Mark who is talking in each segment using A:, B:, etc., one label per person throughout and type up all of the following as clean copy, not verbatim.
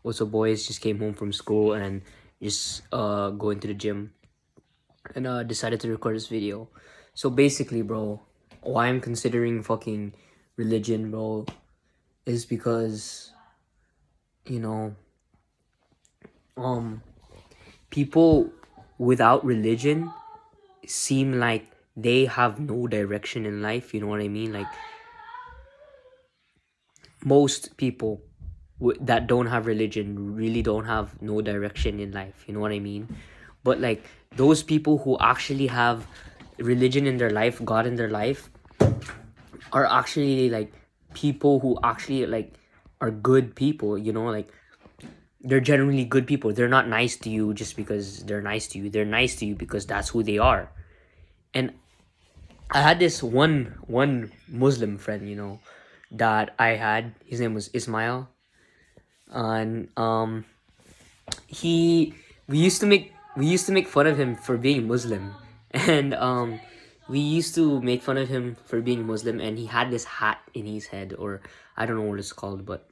A: What's up, boys? Just came home from school and just going to the gym and decided to record this video. So basically, bro, why I'm considering fucking religion, bro, is because you know, um, people without religion seem like they have no direction in life. You know what I mean? Like most people that don't have religion really don't have no direction in life. You know what I mean? But like those people who actually have religion in their life, God in their life, are actually like people who actually like are good people. You know, like they're generally good people. They're not nice to you just because they're nice to you. They're nice to you because that's who they are. And I had this one Muslim friend, that I had. His name was Ismail, and he we used to make fun of him for being Muslim, and we used to make fun of him for being Muslim, and he had this hat in his head, or I don't know what it's called, but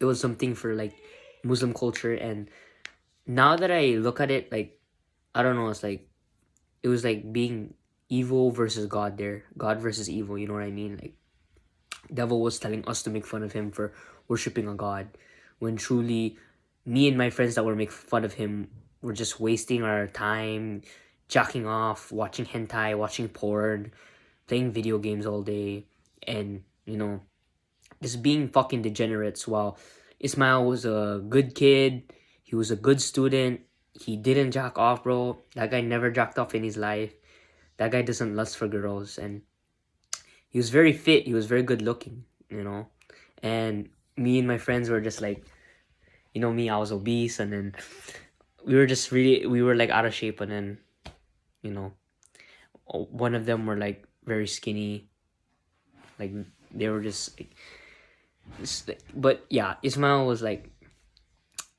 A: it was something for like Muslim culture. And now that I look at it, like I don't know, it's like it was like being evil versus God there, God versus evil. You know what I mean? Like devil was telling us to make fun of him for worshiping a god, when truly me and my friends that were making fun of him were just wasting our time jacking off, watching hentai, watching porn, playing video games all day, and just being fucking degenerates. While Ismail was a good kid, he was a good student, he didn't jack off, bro. That guy never jacked off in his life. That guy doesn't lust for girls, and he was very fit, he was very good looking. And me and my friends were just like, me, I was obese, and then we were like out of shape, and then you know one of them were like very skinny, like they were just like but yeah, Ismail was like,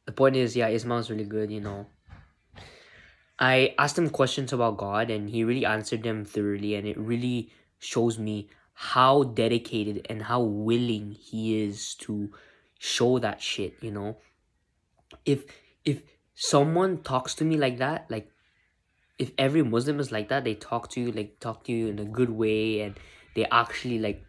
A: the point is, yeah, Ismail's really good. I asked him questions about God, and he really answered them thoroughly, and it really shows me how dedicated and how willing he is to show that shit. If if someone talks to me like that, like if every Muslim is like that, they talk to you in a good way, and they actually like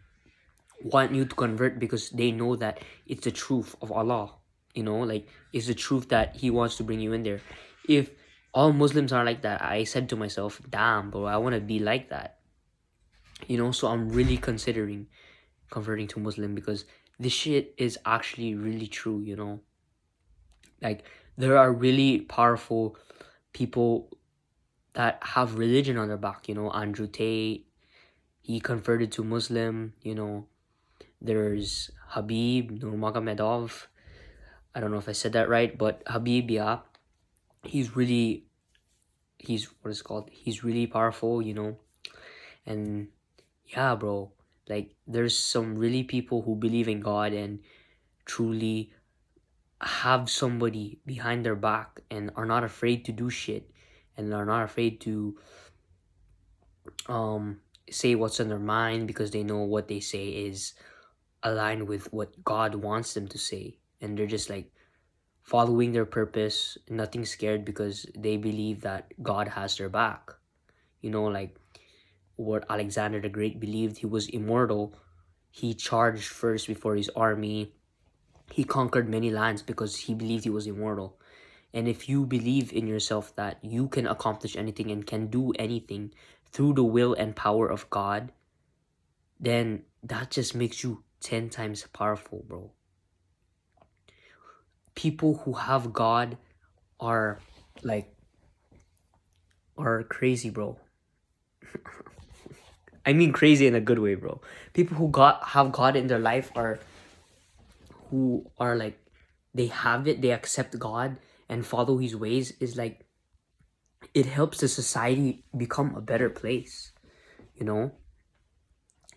A: want you to convert because they know that it's the truth of Allah. Like it's the truth that He wants to bring you in there. If all Muslims are like that, I said to myself, damn, bro, I want to be like that. So I'm really considering converting to Muslim because this shit is actually really true. Like there are really powerful people that have religion on their back. Andrew Tate, he converted to Muslim. There's Habib Nurmagomedov. I don't know if I said that right, but Habib, yeah, he's really he's what is it called? He's really powerful. And yeah, bro, like there's some really people who believe in God and truly have somebody behind their back and are not afraid to do shit, and are not afraid to um say what's on their mind because they know what they say is aligned with what God wants them to say, and they're just like following their purpose, nothing scared because they believe that God has their back. Like what Alexander the Great believed, he was immortal. He charged first before his army. He conquered many lands because he believed he was immortal. And if you believe in yourself that you can accomplish anything and can do anything through the will and power of God, then that just makes you 10 times powerful, bro. People who have God are like are crazy, bro. I mean crazy in a good way, bro. People who got have God in their life are who are like they have it, they accept God and follow his ways, is like it helps the society become a better place. You know?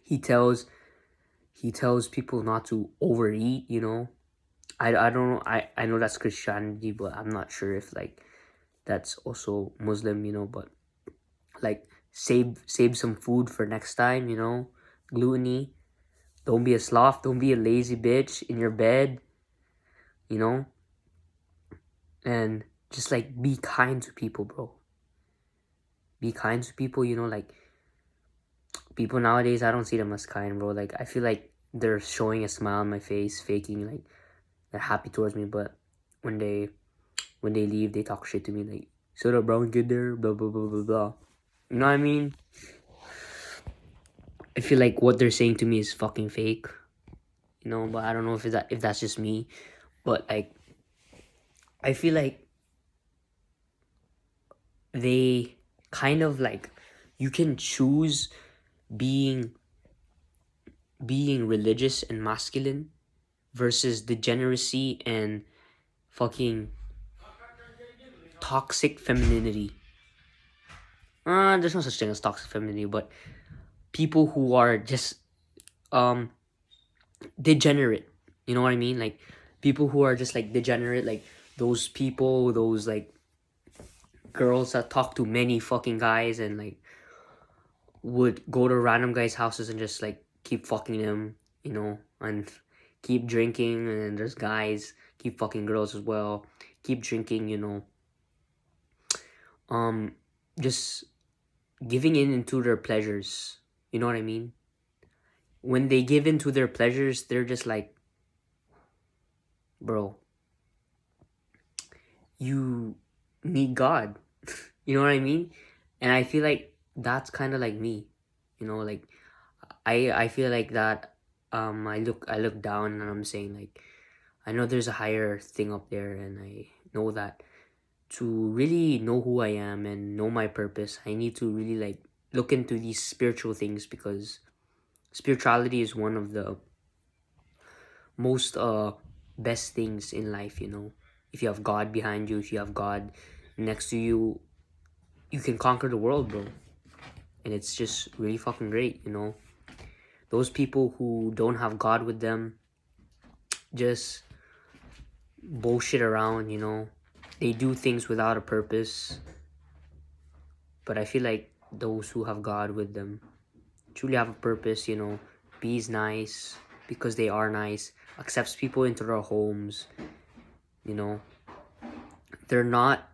A: He tells people not to overeat. I don't know. I know that's Christianity, but I'm not sure if like that's also Muslim. But like save some food for next time. Gluttony. Don't be a sloth, don't be a lazy bitch in your bed. you know And just like be kind to people, bro. Be kind to people, like people nowadays, I don't see them as kind, bro. Like I feel like they're showing a smile on my face, faking like they're happy towards me, but when they leave, they talk shit to me like, "Shut up, bro, get there," blah blah blah blah blah. You know what I mean? I feel like what they're saying to me is fucking fake, but I don't know if that's just me, but like I feel like they kind of like you can choose being religious and masculine versus degeneracy and fucking toxic femininity. There's no such thing as toxic femininity, but people who are just um degenerate. You know what I mean? Like people who are just like degenerate, like those people, those like girls that talk to many fucking guys and like would go to random guys' houses and just like keep fucking them, and keep drinking. And then there's guys keep fucking girls as well, keep drinking, um, just giving in into their pleasures. You know what I mean? When they give in to their pleasures, they're just like, bro, you need God. You know what I mean? And I feel like that's kind of like me. Like I feel like that. I look down and I'm saying like, I know there's a higher thing up there, and I know that to really know who I am and know my purpose, I need to really like look into these spiritual things, because spirituality is one of the most best things in life. If you have God behind you, if you have God next to you, you can conquer the world, bro. And it's just really fucking great. Those people who don't have God with them just bullshit around. They do things without a purpose. But I feel like those who have God with them truly have a purpose. Be's nice because they are nice, accepts people into their homes. you know they're not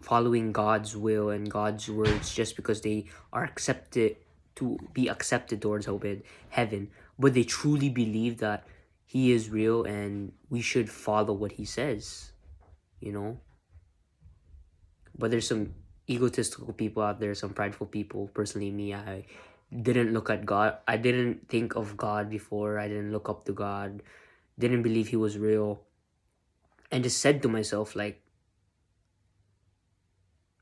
A: following God's will and God's words just because they are accepted to be accepted towards heaven, but they truly believe that He is real and we should follow what He says. You know, but there's some egotistical people out there, some prideful people. Personally, me, I didn't look at God. I didn't think of God before. I didn't look up to God. Didn't believe He was real, and just said to myself like,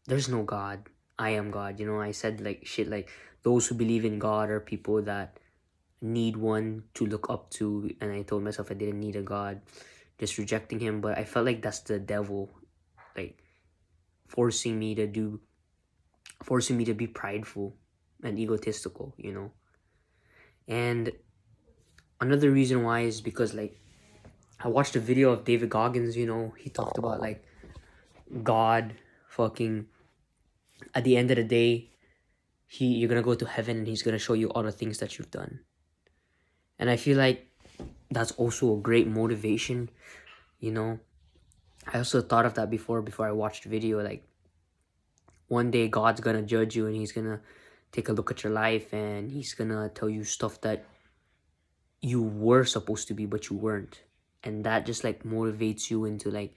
A: there's no God. I am God. I said like shit like, those who believe in God are people that need one to look up to, and I told myself I didn't need a God, just rejecting Him. But I felt like that's the devil, like forcing me to do, forcing me to be prideful and egotistical. And another reason why is because like I watched a video of David Goggins. He talked about like God fucking at the end of the day, you're gonna go to heaven and He's gonna show you all the things that you've done. And I feel like that's also a great motivation. I also thought of that before I watched the video. Like one day God's gonna judge you and He's gonna take a look at your life and He's gonna tell you stuff that you were supposed to be but you weren't. And that just like motivates you into like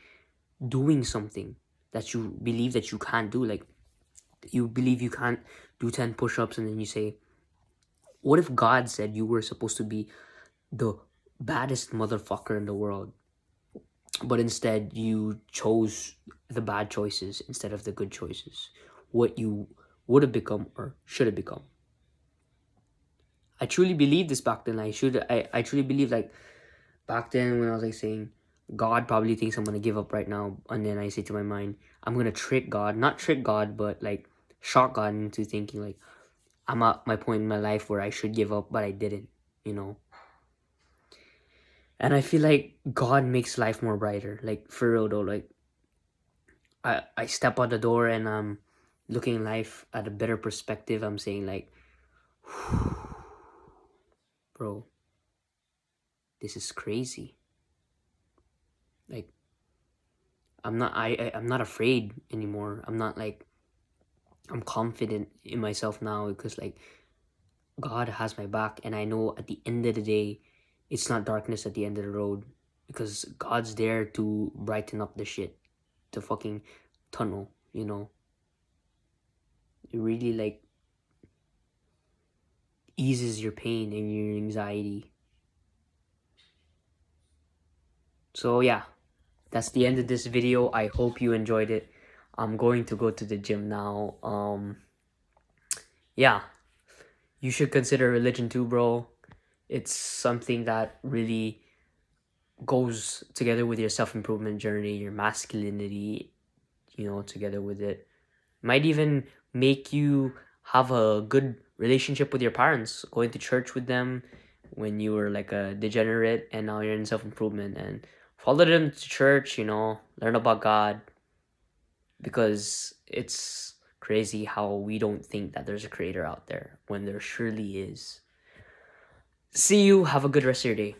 A: doing something that you believe that you can't do. Like you believe you can't do 10 push-ups, and then you say, what if God said you were supposed to be the baddest motherfucker in the world, but instead you chose the bad choices instead of the good choices? What you would have become or should have become. I truly believe this back then. I truly believe like back then when I was like saying, God probably thinks I'm gonna give up right now, and then I say to my mind, I'm gonna trick God, not trick God, but like shock God into thinking like I'm at my point in my life where I should give up, but I didn't. And I feel like God makes life more brighter. Like for real though, like I step out the door and I'm looking life at a better perspective. I'm saying like, bro, this is crazy. Like I'm not afraid anymore. I'm confident in myself now because like God has my back, and I know at the end of the day, it's not darkness at the end of the road because God's there to brighten up the shit, the fucking tunnel. It really like eases your pain and your anxiety. So yeah, that's the end of this video. I hope you enjoyed it. I'm going to go to the gym now. Yeah, you should consider religion too, bro. It's something that really goes together with your self-improvement journey, your masculinity, together with it. Might even make you have a good relationship with your parents, going to church with them when you were like a degenerate and now you're in self-improvement, and follow them to church, learn about God, because it's crazy how we don't think that there's a creator out there when there surely is. See you. Have a good rest of your day.